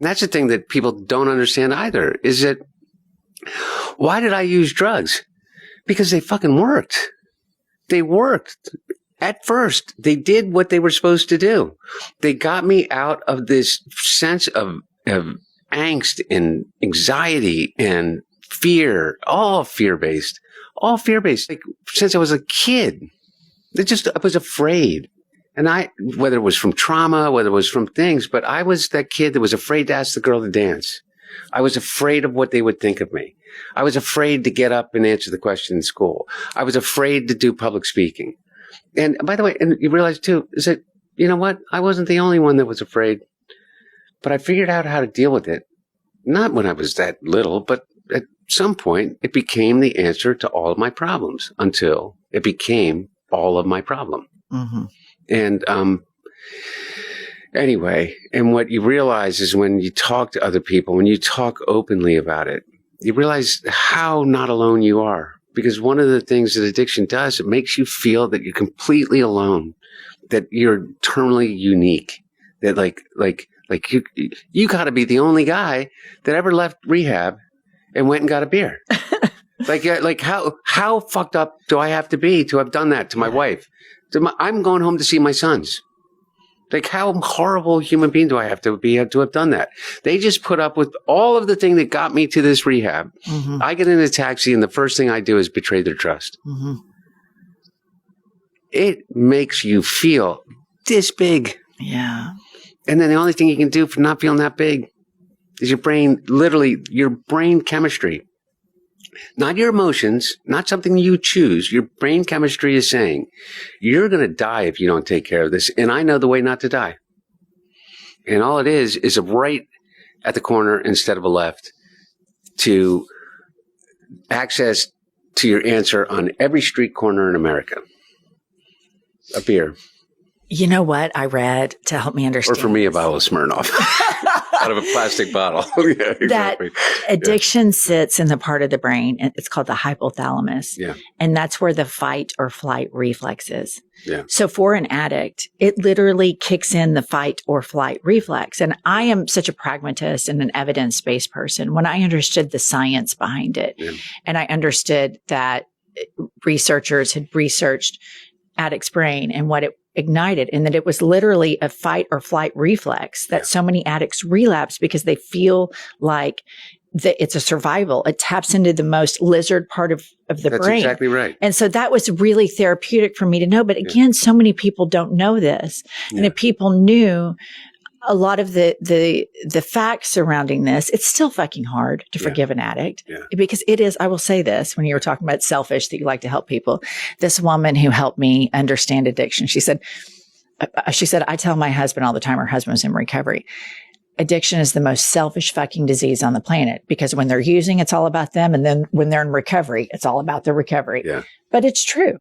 And that's the thing that people don't understand either, is that why did I use drugs? Because they fucking worked. They worked. At first, they did what they were supposed to do. They got me out of this sense of angst and anxiety and fear, all fear-based. Like, since I was a kid, I was afraid. And whether it was from trauma, whether it was from things, but I was that kid that was afraid to ask the girl to dance. I was afraid of what they would think of me. I was afraid to get up and answer the question in school. I was afraid to do public speaking. And by the way, and you realize too, is that, you know what? I wasn't the only one that was afraid, but I figured out how to deal with it. Not when I was that little, but at some point it became the answer to all of my problems until it became all of my problem. Mm-hmm. And, anyway, and what you realize is when you talk to other people, when you talk openly about it, you realize how not alone you are. Because one of the things that addiction does, it makes you feel that you're completely alone, that you're terminally unique, that like you got to be the only guy that ever left rehab and went and got a beer. like how fucked up do I have to be to have done that to my wife? I'm going home to see my sons. Like, how horrible human being do I have to be to have done that? They just put up with all of the thing that got me to this rehab. Mm-hmm. I get in a taxi and the first thing I do is betray their trust. Mm-hmm. It makes you feel this big. Yeah. And then the only thing you can do for not feeling that big is your brain chemistry. Not your emotions, not something you choose. Your brain chemistry is saying, you're going to die if you don't take care of this. And I know the way not to die. And all it is a right at the corner instead of a left to access to your answer on every street corner in America. A beer. You know what I read to help me understand? Or for me, a bottle of Smirnoff. Out of a plastic bottle. Yeah, exactly. That addiction sits in the part of the brain, and it's called the hypothalamus. Yeah. And that's where the fight or flight reflex is. Yeah. So for an addict, it literally kicks in the fight or flight reflex. And I am such a pragmatist and an evidence-based person. When I understood the science behind it, and I understood that researchers had researched addict's brain and what it ignited, and that it was literally a fight or flight reflex that so many addicts relapse because they feel like it's a survival. It taps into the most lizard part of the brain. That's exactly right. And so that was really therapeutic for me to know. But again, so many people don't know this. And if people knew a lot of the facts surrounding this, it's still fucking hard to forgive an addict because it is. I will say this, when you were talking about selfish, that you like to help people, this woman who helped me understand addiction, she said, I tell my husband all the time, her husband was in recovery, addiction is the most selfish fucking disease on the planet, because when they're using, it's all about them. And then when they're in recovery, it's all about the recovery. Yeah. But it's true.